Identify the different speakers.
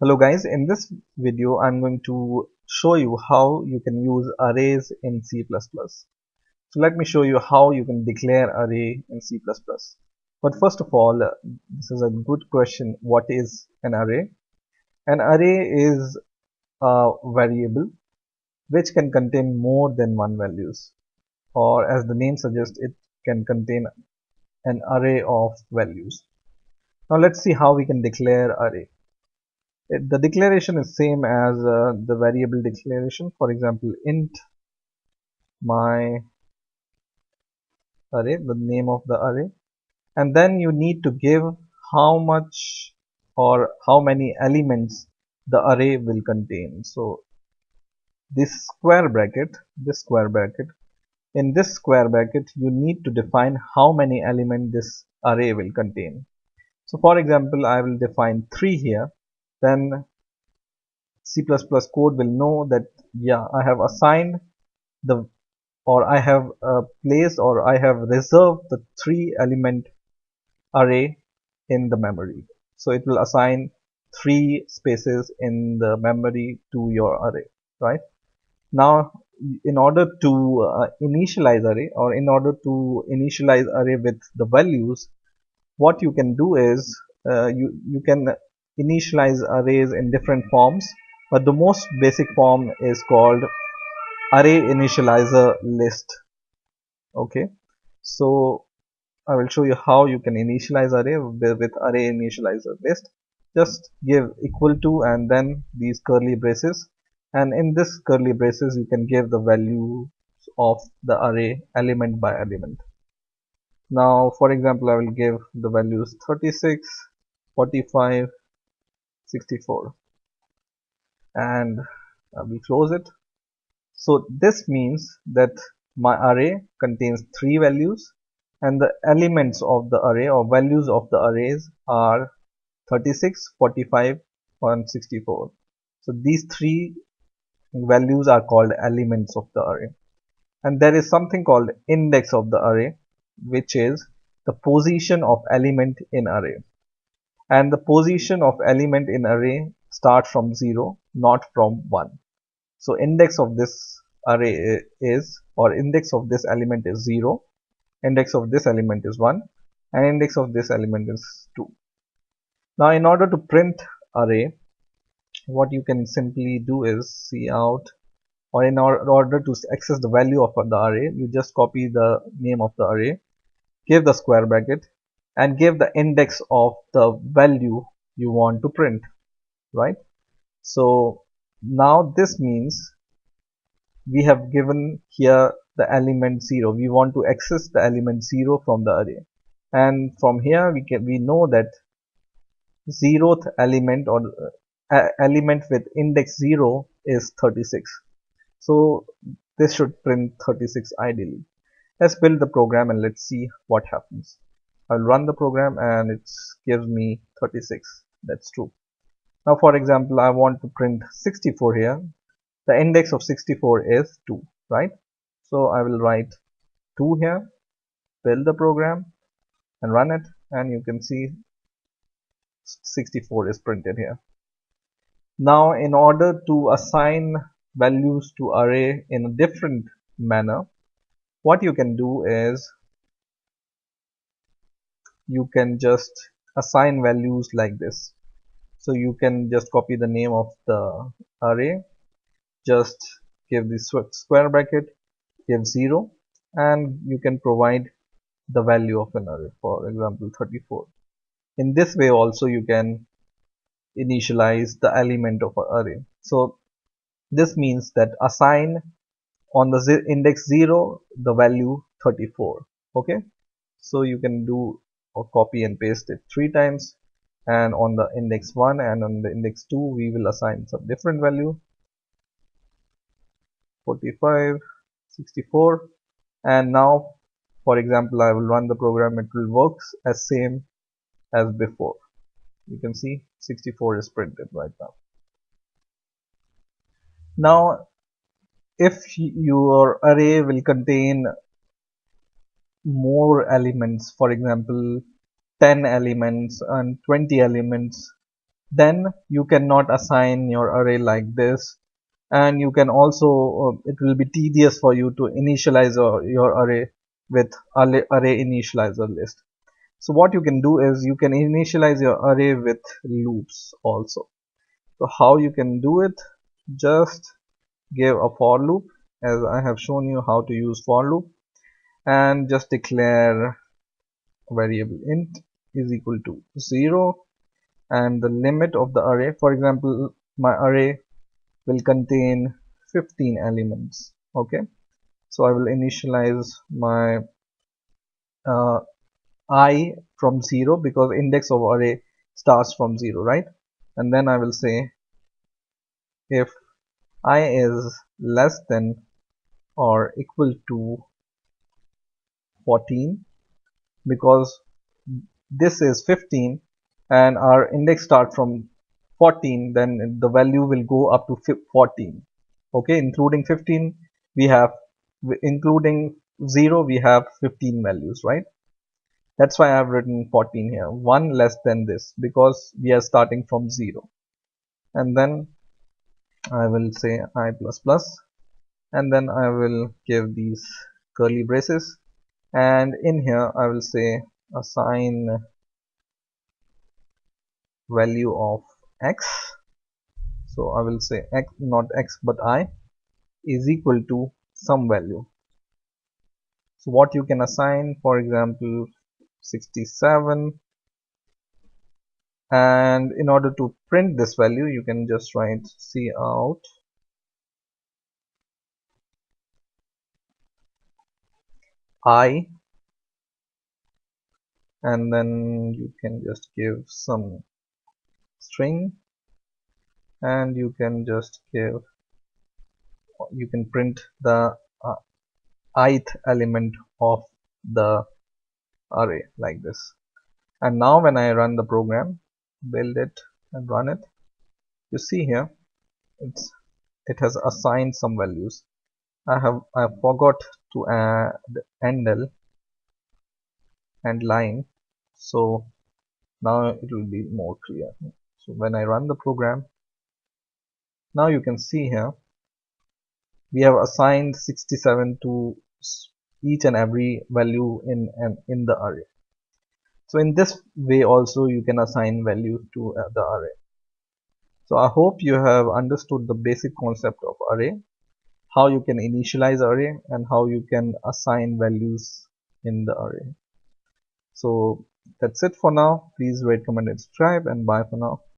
Speaker 1: Hello guys, in this video I'm going to show you how you can use arrays in C++. So let me show you how you can declare array in C++. But first of all, this is a good question. What is an array? An array is a variable which can contain more than one values, or as the name suggests, it can contain an array of values. Now let's see how we can declare array. The declaration is same as the variable declaration. For example, int my array, the name of the array, and then you need to give how much or how many elements the array will contain. So this square bracket, in this square bracket you need to define how many elements this array will contain. So for example, I will define 3 here. Then C++ code will know that, yeah, I have assigned the, or I have placed, or I have reserved the 3 element array in the memory. So it will assign 3 spaces in the memory to your array, right? Now in order to initialize array, or in order to initialize array with the values, what you can do is you can initialize arrays in different forms, but the most basic form is called array initializer list. Okay, so I will show you how you can initialize array with array initializer list. Just give equal to and then these curly braces, and in this curly braces you can give the values of the array element by element. Now for example, I will give the values 36, 45, 64, and I will close it. So this means that my array contains 3 values, and the elements of the array or values of the arrays are 36, 45 and 64. So these 3 values are called elements of the array. And there is something called index of the array, which is the position of element in array. And the position of element in array starts from 0, not from 1. So index of this array is, or index of this element is 0, index of this element is 1, and index of this element is 2. Now in order to print array, what you can simply do is cout, or in order to access the value of the array, you just copy the name of the array, give the square bracket, and give the index of the value you want to print, right? So now this means we have given here the element 0. We want to access the element 0 from the array, and from here we know that 0th element, or element with index 0 is 36. So this should print 36 ideally. Let's build the program and let's see what happens. I'll run the program and it gives me 36. That's true. Now for example, I want to print 64 here. The index of 64 is 2, right? So I will write 2 here, build the program and run it, and you can see 64 is printed here. Now in order to assign values to array in a different manner, what you can do is you can just assign values like this. So you can just copy the name of the array, just give the square bracket, give 0, and you can provide the value of an array, for example 34. In this way also you can initialize the element of an array. So this means that assign on the index 0 the value 34. Okay, so you can do or copy and paste it 3 times, and on the index 1 and on the index 2 we will assign some different value, 45, 64, and now for example I will run the program. It will work as same as before. You can see 64 is printed right now. Now if your array will contain more elements, for example 10 elements and 20 elements, then you cannot assign your array like this. And you can also it will be tedious for you to initialize your array with array initializer list. So what you can do is you can initialize your array with loops also. So how you can do it, just give a for loop, as I have shown you how to use for loop, and just declare variable int is equal to 0, and the limit of the array, for example my array will contain 15 elements. Okay, so I will initialize my uh, I from 0, because index of array starts from 0, right? And then I will say if I is less than or equal to 14, because this is 15 and our index start from 14, then the value will go up to 14. Okay, including 15 we have, including 0 we have 15 values, right? That's why I have written 14 here, one less than this, because we are starting from 0. And then I will say I plus plus, and then I will give these curly braces, and in here I will say assign value of x. So I will say x, not x but I, is equal to some value. So what you can assign, for example 67, and in order to print this value you can just write cout I, and then you can just give some string, and you can just give, you can print the ith element of the array like this. And now when I run the program, build it and run it, you see here it has assigned some values. I forgot to add endl and line, so now it will be more clear. So when I run the program, now you can see here we have assigned 67 to each and every value in the array. So in this way also you can assign values to the array. So I hope you have understood the basic concept of array, how you can initialize array, and how you can assign values in the array. So that's it for now. Please rate, comment, and subscribe, and bye for now.